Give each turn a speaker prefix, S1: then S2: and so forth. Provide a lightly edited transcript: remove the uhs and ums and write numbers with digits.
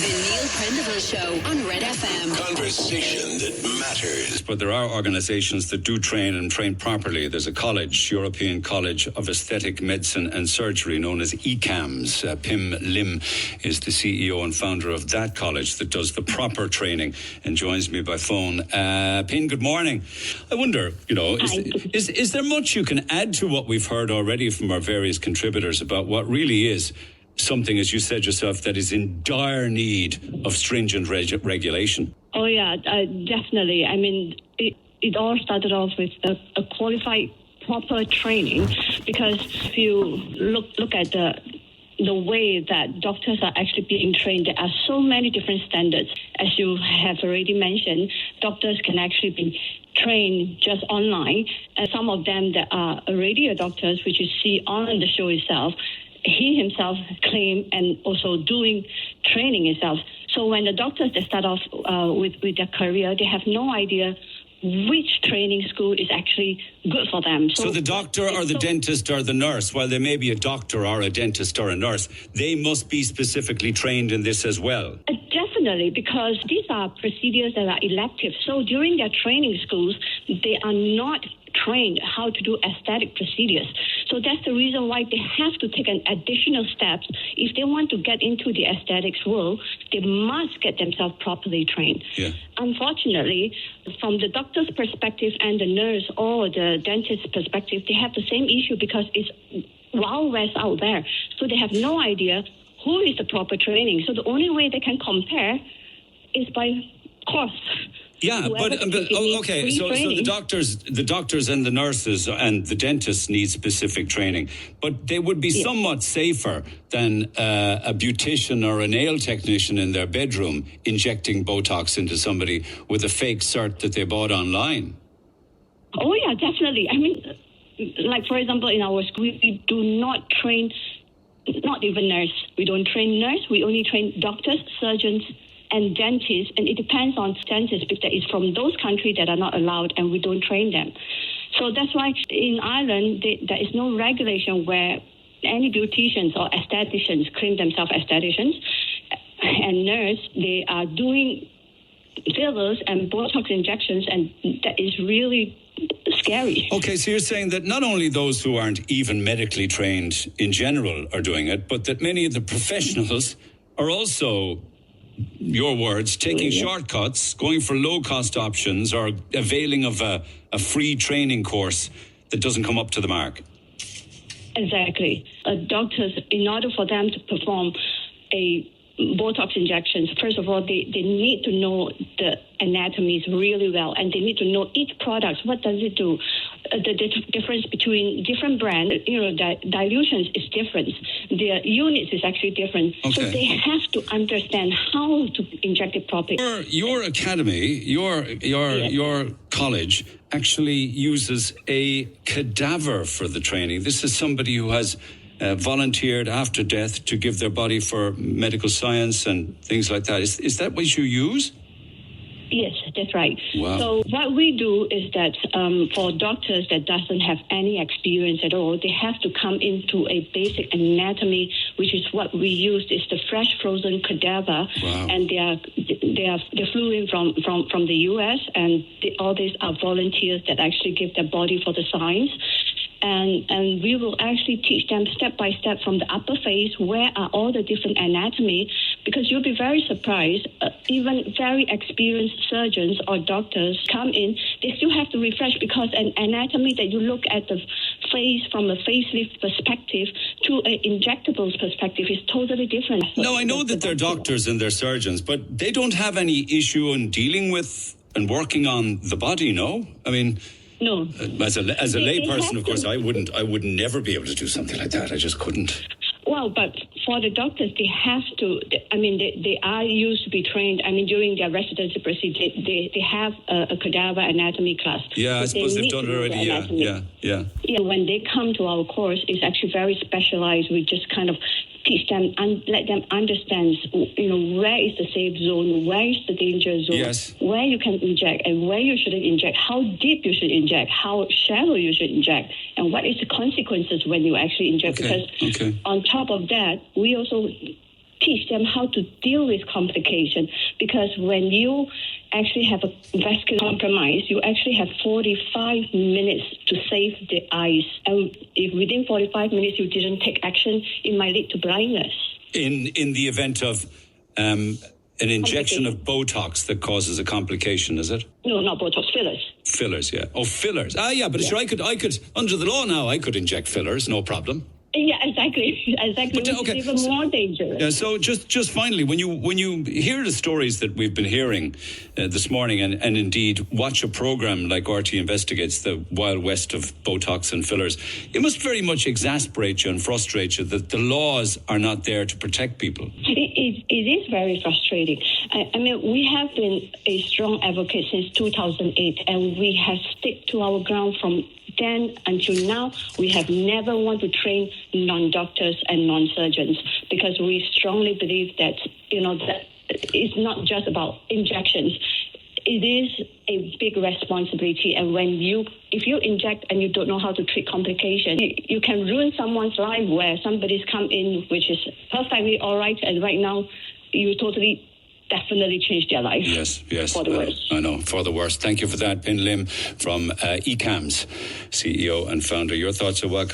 S1: Neil Prendeville Show on Red FM.
S2: Conversation that matters.
S3: But there are organisations that do train and train properly. There's a college, European College of Aesthetic Medicine and Surgery, known as ECAMS. Pim Lim is the CEO and founder of that college that does the proper training and joins me by phone. Pim, good morning. I wonder, is there much you can add to what we've heard already from our various contributors about what really is something, as you said yourself, that is in dire need of stringent regulation?
S4: Oh, yeah, definitely. I mean, it all started off with a qualified, proper training, because if you look at the way that doctors are actually being trained, there are so many different standards. As you have already mentioned, doctors can actually be trained just online, and some of them that are radio doctors, which you see on the show itself, he himself claim and also doing training itself. So when the doctors they start off with their career, they have no idea which training school is actually good for them.
S3: So the doctor or the dentist or the nurse, while they may be a doctor or a dentist or a nurse, they must be specifically trained in this as well.
S4: Definitely, because these are procedures that are elective. So during their training schools, they are not trained how to do aesthetic procedures. So that's the reason why they have to take an additional steps. If they want to get into the aesthetics world, they must get themselves properly trained.
S3: Yeah.
S4: Unfortunately, from the doctor's perspective and the nurse or the dentist's perspective, they have the same issue because it's Wild West out there. So they have no idea who is the proper training. So the only way they can compare is by course.
S3: Yeah, but okay. So the doctors and the nurses and the dentists need specific training, but they would be somewhat safer than a beautician or a nail technician in their bedroom injecting Botox into somebody with a fake cert that they bought online.
S4: Oh yeah, definitely. I mean, like for example, in our school, we do not train, not even nurse. We don't train nurse. We only train doctors, surgeons, and dentists, and it depends on dentists because that is from those countries that are not allowed, and we don't train them. So that's why in Ireland there is no regulation where any beauticians or aestheticians claim themselves aestheticians, and nurse they are doing fillers and Botox injections, and that is really scary. Okay,
S3: so you're saying that not only those who aren't even medically trained in general are doing it, but that many of the professionals are also, your words, taking shortcuts, going for low-cost options, or availing of a free training course that doesn't come up to the mark.
S4: Exactly. Doctors, in order for them to perform a Botox injections, first of all, they need to know the anatomies really well, and they need to know each product, what does it do, the difference between different brands, dilutions is different, the units is actually different. Okay. So they have to understand how to inject it properly.
S3: Your academy, your college actually uses a cadaver for the training. This is somebody who has volunteered after death to give their body for medical science and things like that. Is that what you use?
S4: Yes, that's right.
S3: Wow.
S4: So what we do is that for doctors that doesn't have any experience at all, they have to come into a basic anatomy, which is what we use is the fresh frozen cadaver.
S3: Wow.
S4: And they flew in from the U.S. and all these are volunteers that actually give their body for the science. And we will actually teach them step by step from the upper face where are all the different anatomy, because you'll be very surprised. Even very experienced surgeons or doctors come in, they still have to refresh because an anatomy that you look at the face from a facelift perspective to an injectables perspective is totally different.
S3: No, I know that they're doctors and they're surgeons, but they don't have any issue in dealing with and working on the body, no? I mean,
S4: no.
S3: As a layperson, of course, I would never be able to do something like that. I just couldn't.
S4: Well, but for the doctors, they have to, they are used to be trained. I mean, during their residency procedure, they have a cadaver anatomy class.
S3: Yeah, I suppose they've done it already. Yeah.
S4: When they come to our course, it's actually very specialized. We just kind of teach them and let them understand, where is the safe zone, where is the danger zone,
S3: yes,
S4: where you can inject and where you shouldn't inject, how deep you should inject, how shallow you should inject, and what is the consequences when you actually inject. Because on top of that, we also teach them how to deal with complications, because when you actually have a vascular compromise, you actually have 45 minutes to save the eyes. And if within 45 minutes you didn't take action, it might lead to blindness.
S3: In the event of an injection of Botox that causes a complication, is it?
S4: No, not Botox, fillers.
S3: Fillers, yeah. Oh, fillers. Yeah, but sure, I could, under the law now, I could inject fillers, no problem.
S4: Yeah, exactly, but, which is even more dangerous.
S3: Yeah, so just finally, when you hear the stories that we've been hearing this morning, and indeed watch a program like RT Investigates, the Wild West of Botox and fillers, it must very much exasperate you and frustrate you that the laws are not there to protect people.
S4: It is very frustrating. I mean, we have been a strong advocate since 2008, and we have stuck to our ground from then until now. We have never wanted to train non-doctors and non-surgeons, because we strongly believe that, that it's not just about injections. It is a big responsibility, and if you inject and you don't know how to treat complications, you can ruin someone's life, where somebody's come in which is perfectly all right, and right now you definitely changed their life.
S3: Yes.
S4: For the worst.
S3: I know, for the worst. Thank you for that, Pin Lim from ECAMS, CEO and founder. Your thoughts are welcome.